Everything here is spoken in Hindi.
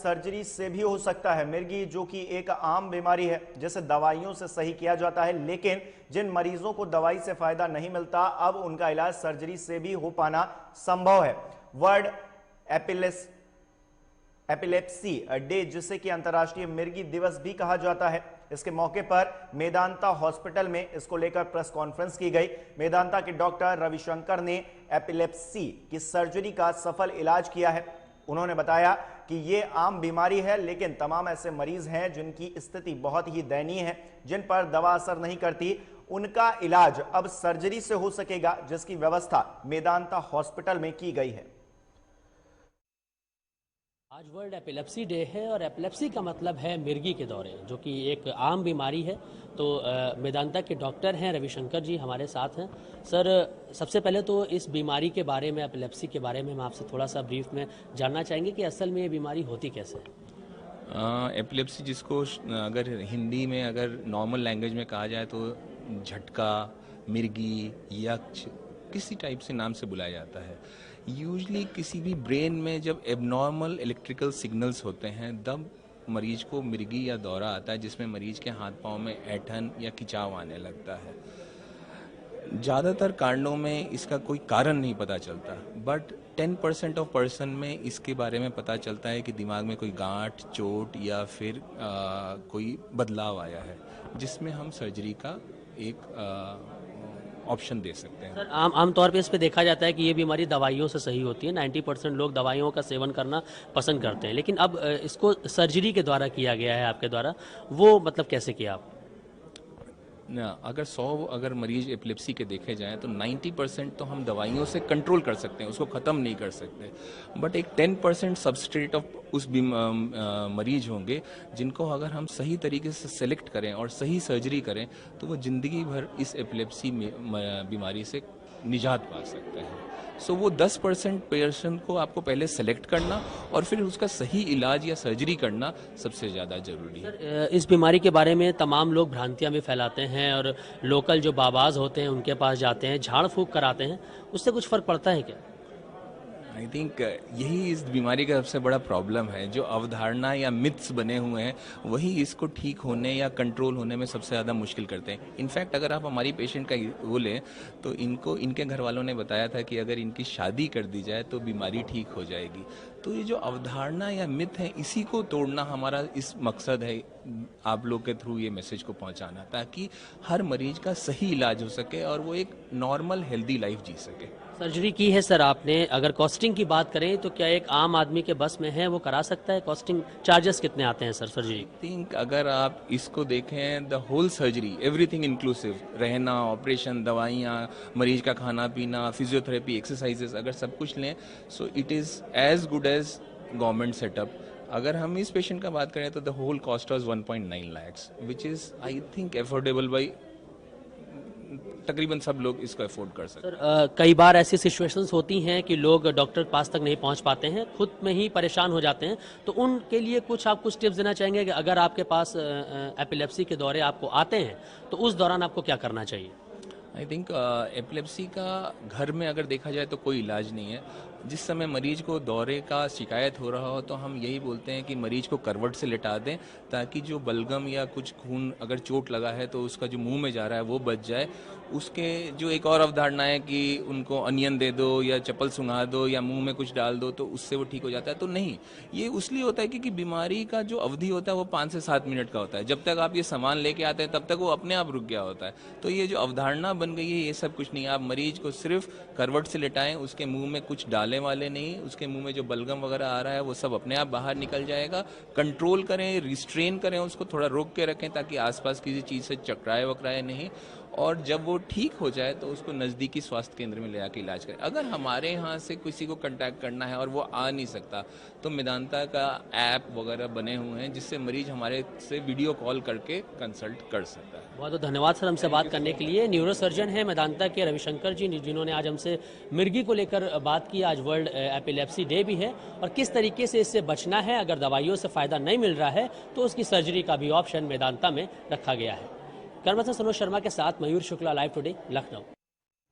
सर्जरी से भी हो सकता है। मिर्गी जो कि एक आम बीमारी है जिसे दवाइयों से सही किया जाता है, लेकिन जिन मरीजों को दवाई से फायदा नहीं मिलता, अब उनका इलाज सर्जरी से भी हो पाना संभव है। वर्ल्ड एपिलेप्सी डे, जिसे कि अंतर्राष्ट्रीय मिर्गी दिवस भी कहा जाता है, इसके मौके पर मेदांता हॉस्पिटल में इसको लेकर प्रेस कॉन्फ्रेंस की गई। मेदांता के डॉक्टर रविशंकर ने एपिलेप्सी की सर्जरी का सफल इलाज किया है। उन्होंने बताया कि ये आम बीमारी है, लेकिन तमाम ऐसे मरीज हैं जिनकी स्थिति बहुत ही दयनीय है, जिन पर दवा असर नहीं करती। उनका इलाज अब सर्जरी से हो सकेगा, जिसकी व्यवस्था मेदांता हॉस्पिटल में की गई है। आज वर्ल्ड एपिलेप्सी डे है और एपिलेप्सी का मतलब है मिर्गी के दौरे, जो कि एक आम बीमारी है। तो मेदांता के डॉक्टर हैं रविशंकर जी हमारे साथ हैं। सर, सबसे पहले तो इस बीमारी के बारे में, एपिलेप्सी के बारे में हम आपसे थोड़ा सा ब्रीफ में जानना चाहेंगे कि असल में ये बीमारी होती कैसे है। एपिलेप्सी, जिसको अगर हिंदी में अगर नॉर्मल लैंग्वेज में कहा जाए तो झटका, मिर्गी, यक्ष, किसी टाइप से नाम से बुलाया जाता है। यूजली किसी भी ब्रेन में जब एबनॉर्मल इलेक्ट्रिकल सिग्नल्स होते हैं तब मरीज को मिर्गी या दौरा आता है, जिसमें मरीज के हाथ पांव में ऐंठन या खिंचाव आने लगता है। ज़्यादातर कारणों में इसका कोई कारण नहीं पता चलता, बट 10% ऑफ पर्सन में इसके बारे में पता चलता है कि दिमाग में कोई गांठ, चोट या फिर कोई बदलाव आया है, जिसमें हम सर्जरी का एक ऑप्शन दे सकते हैं। सर, आम तौर पे इस पे देखा जाता है कि ये बीमारी दवाइयों से सही होती है। 90% लोग दवाइयों का सेवन करना पसंद करते हैं, लेकिन अब इसको सर्जरी के द्वारा किया गया है आपके द्वारा, वो मतलब कैसे किया आप? अगर 100 मरीज एपिलेप्सी के देखे जाएं तो 90% तो हम दवाइयों से कंट्रोल कर सकते हैं, उसको ख़त्म नहीं कर सकते, बट एक 10% सबस्ट्रेट ऑफ उस मरीज होंगे जिनको अगर हम सही तरीके से सेलेक्ट करें और सही सर्जरी करें तो वो ज़िंदगी भर इस एपिलेप्सी बीमारी से निजात पा सकते हैं। सो वो 10% पेशेंट को आपको पहले सेलेक्ट करना और फिर उसका सही इलाज या सर्जरी करना सबसे ज़्यादा ज़रूरी है। सर, इस बीमारी के बारे में तमाम लोग भ्रांतियां भी फैलाते हैं और लोकल जो बाबाज होते हैं उनके पास जाते हैं, झाड़ फूंक कराते हैं, उससे कुछ फ़र्क पड़ता है क्या? आई थिंक यही इस बीमारी का सबसे बड़ा प्रॉब्लम है। जो अवधारणा या मिथ्स बने हुए हैं वही इसको ठीक होने या कंट्रोल होने में सबसे ज़्यादा मुश्किल करते हैं। इनफैक्ट अगर आप हमारी पेशेंट का वो लें तो इनको इनके घर वालों ने बताया था कि अगर इनकी शादी कर दी जाए तो बीमारी ठीक हो जाएगी। तो ये जो अवधारणा या मिथ है, इसी को तोड़ना हमारा इस मकसद है, आप लोग के थ्रू ये मैसेज को पहुंचाना, ताकि हर मरीज का सही इलाज हो सके और वो एक नॉर्मल हेल्दी लाइफ जी सके। सर्जरी की है सर आपने, अगर कॉस्टिंग की बात करें तो क्या एक आम आदमी के बस में है, वो करा सकता है? कॉस्टिंग चार्जेस कितने आते हैं सर सर्जरी? थिंक अगर आप इसको देखें, the whole surgery, everything inclusive, रहना, ऑपरेशन, दवाइयाँ, मरीज का खाना पीना, फिजियोथेरेपी, एक्सरसाइजेस, अगर सब कुछ लें so it is as good as government setup. अगर हम इस पेशेंट का बात करें तो the whole cost was 1.9 lakhs, which is I think affordable by तकरीबन सब लोग इसको अफोर्ड कर सकते हैं। सर, कई बार ऐसी सिचुएशंस होती हैं कि लोग डॉक्टर के पास तक नहीं पहुंच पाते हैं, खुद में ही परेशान हो जाते हैं, तो उनके लिए आप कुछ टिप्स देना चाहेंगे कि अगर आपके पास एपिलेप्सी के दौरे आपको आते हैं तो उस दौरान आपको क्या करना चाहिए? आई थिंक एपिलेप्सी का घर में अगर देखा जाए तो कोई इलाज नहीं है। जिस समय मरीज को दौरे का शिकायत हो रहा हो तो हम यही बोलते हैं कि मरीज को करवट से लिटा दें, ताकि जो बलगम या कुछ खून अगर चोट लगा है तो उसका जो मुंह में जा रहा है वो बच जाए। उसके जो एक और अवधारणा है कि उनको अनियन दे दो या चप्पल सुंघा दो या मुंह में कुछ डाल दो तो उससे वो ठीक हो जाता है, तो नहीं, ये उसलिए होता है क्योंकि बीमारी का जो अवधि होता है वो 5 से 7 मिनट का होता है। जब तक आप ये सामान लेके आते हैं तब तक वो अपने आप रुक गया होता है। तो ये जो अवधारणा बन गई है, ये सब कुछ नहीं। आप मरीज को सिर्फ करवट से लिटाएं, उसके मुंह में कुछ डालने वाले नहीं, उसके मुंह में जो बलगम वगैरह आ रहा है वो सब अपने आप बाहर निकल जाएगा। कंट्रोल करें, रिस्ट्रेन करें, उसको थोड़ा रोक के रखें ताकि आसपास किसी चीज़ से चकराए वकराए नहीं, और जब वो ठीक हो जाए तो उसको नज़दीकी स्वास्थ्य केंद्र में ले जाकर इलाज करें। अगर हमारे यहाँ से किसी को कांटेक्ट करना है और वो आ नहीं सकता तो मेदांता का ऐप वगैरह बने हुए हैं जिससे मरीज हमारे से वीडियो कॉल करके कंसल्ट कर सकता है। बहुत बहुत धन्यवाद सर हमसे बात करने के लिए। न्यूरोसर्जन है मेदांता के रविशंकर जी, जिन्होंने आज हमसे मिर्गी को लेकर बात की। आज वर्ल्ड एपिलेप्सी डे भी है और किस तरीके से इससे बचना है, अगर दवाइयों से फ़ायदा नहीं मिल रहा है तो उसकी सर्जरी का भी ऑप्शन मेदांता में रखा गया है। कैमरा पर्सन सनोज शर्मा के साथ मयूर शुक्ला, लाइव टुडे, लखनऊ।